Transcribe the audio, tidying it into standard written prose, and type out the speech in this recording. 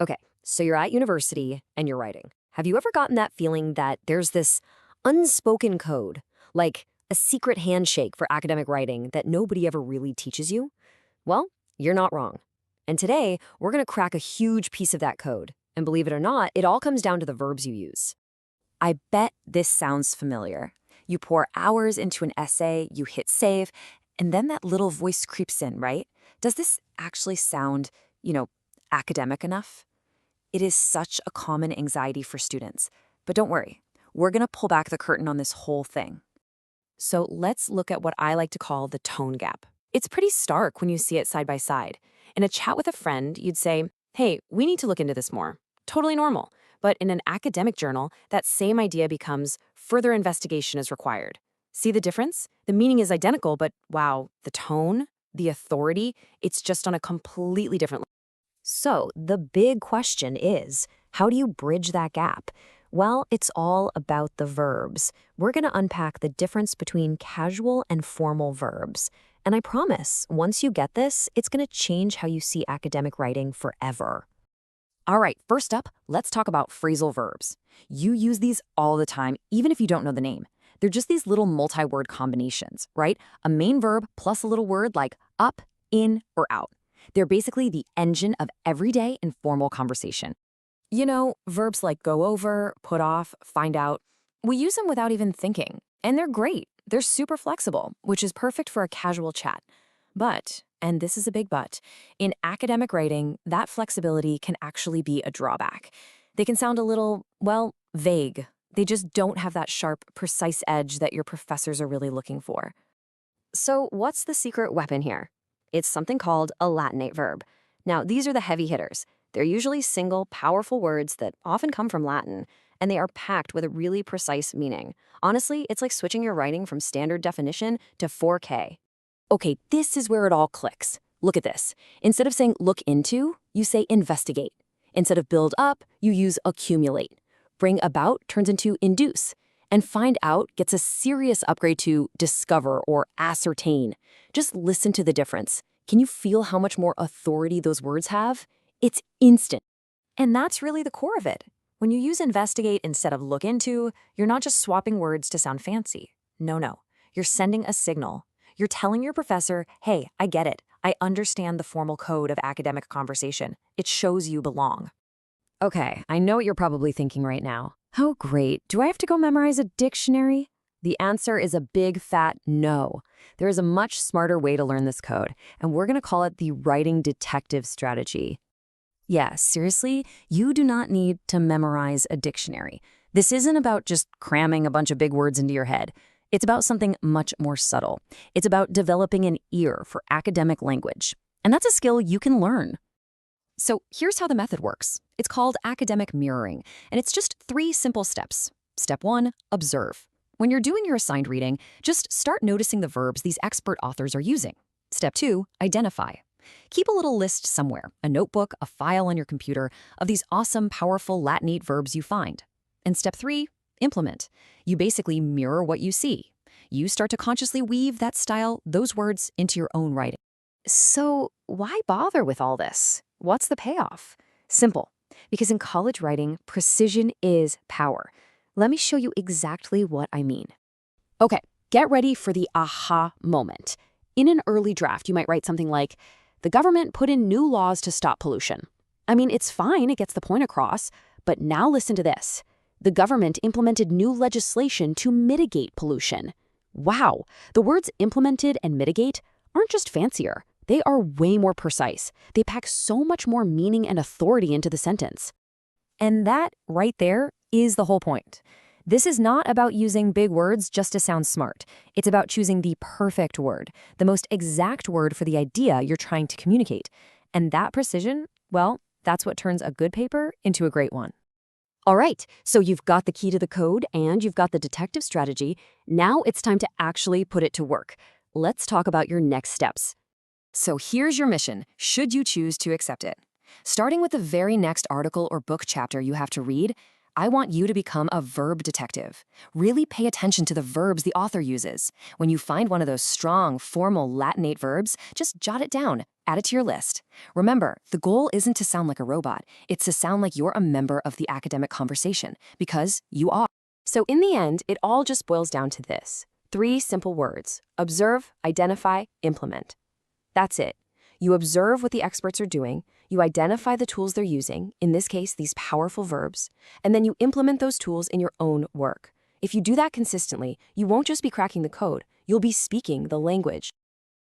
Okay, so you're at university and you're writing. Have you ever gotten that feeling that there's this unspoken code, like a secret handshake for academic writing that nobody ever really teaches you? Well, you're not wrong. And today, we're going to crack a huge piece of that code. And believe it or not, it all comes down to the verbs you use. I bet this sounds familiar. You pour hours into an essay, you hit save, and then that little voice creeps in, right? Does this actually sound, academic enough? It is such a common anxiety for students. But don't worry, we're going to pull back the curtain on this whole thing. So let's look at what I like to call the tone gap. It's pretty stark when you see it side by side. In a chat with a friend, you'd say, hey, we need to look into this more. Totally normal. But in an academic journal, that same idea becomes further investigation is required. See the difference? The meaning is identical, but wow, the tone, the authority, it's just on a completely different level. So, the big question is, how do you bridge that gap? Well, it's all about the verbs. We're going to unpack the difference between casual and formal verbs. And I promise, once you get this, it's going to change how you see academic writing forever. All right, first up, let's talk about phrasal verbs. You use these all the time, even if you don't know the name. They're just these little multi-word combinations, right? A main verb plus a little word like up, in, or out. They're basically the engine of everyday informal conversation. Verbs like go over, put off, find out. We use them without even thinking, and they're great. They're super flexible, which is perfect for a casual chat. But, and this is a big but, in academic writing, that flexibility can actually be a drawback. They can sound a little, vague. They just don't have that sharp, precise edge that your professors are really looking for. So, what's the secret weapon here? It's something called a Latinate verb. Now, these are the heavy hitters. They're usually single, powerful words that often come from Latin, and they are packed with a really precise meaning. Honestly, it's like switching your writing from standard definition to 4K. Okay, this is where it all clicks. Look at this. Instead of saying look into, you say investigate. Instead of build up, you use accumulate. Bring about turns into induce. And find out gets a serious upgrade to discover or ascertain. Just listen to the difference. Can you feel how much more authority those words have? It's instant. And that's really the core of it. When you use investigate instead of look into, you're not just swapping words to sound fancy. No. You're sending a signal. You're telling your professor, hey, I get it. I understand the formal code of academic conversation. It shows you belong. Okay, I know what you're probably thinking right now. How great. Do I have to go memorize a dictionary? The answer is a big fat no. There is a much smarter way to learn this code, and we're going to call it the writing detective strategy. Yeah, seriously, you do not need to memorize a dictionary. This isn't about just cramming a bunch of big words into your head. It's about something much more subtle. It's about developing an ear for academic language. And that's a skill you can learn. So here's how the method works. It's called academic mirroring, and it's just 3 simple steps. Step 1, observe. When you're doing your assigned reading, just start noticing the verbs these expert authors are using. Step 2, identify. Keep a little list somewhere, a notebook, a file on your computer, of these awesome, powerful Latinate verbs you find. And step 3, implement. You basically mirror what you see. You start to consciously weave that style, those words, into your own writing. So why bother with all this? What's the payoff? Simple. Because in college writing, precision is power. Let me show you exactly what I mean. Okay, get ready for the aha moment. In an early draft, you might write something like, the government put in new laws to stop pollution. I mean, it's fine, it gets the point across, but now listen to this. The government implemented new legislation to mitigate pollution. Wow, the words implemented and mitigate aren't just fancier. They are way more precise. They pack so much more meaning and authority into the sentence. And that, right there, is the whole point. This is not about using big words just to sound smart. It's about choosing the perfect word, the most exact word for the idea you're trying to communicate. And that precision, well, that's what turns a good paper into a great one. All right, so you've got the key to the code and you've got the detective strategy. Now it's time to actually put it to work. Let's talk about your next steps. So here's your mission, should you choose to accept it. Starting with the very next article or book chapter you have to read, I want you to become a verb detective. Really pay attention to the verbs the author uses. When you find one of those strong, formal Latinate verbs, just jot it down. Add it to your list. Remember, the goal isn't to sound like a robot. It's to sound like you're a member of the academic conversation, because you are. So in the end, it all just boils down to this. 3 simple words: observe, identify, implement. That's it. You observe what the experts are doing, you identify the tools they're using, in this case, these powerful verbs, and then you implement those tools in your own work. If you do that consistently, you won't just be cracking the code, you'll be speaking the language.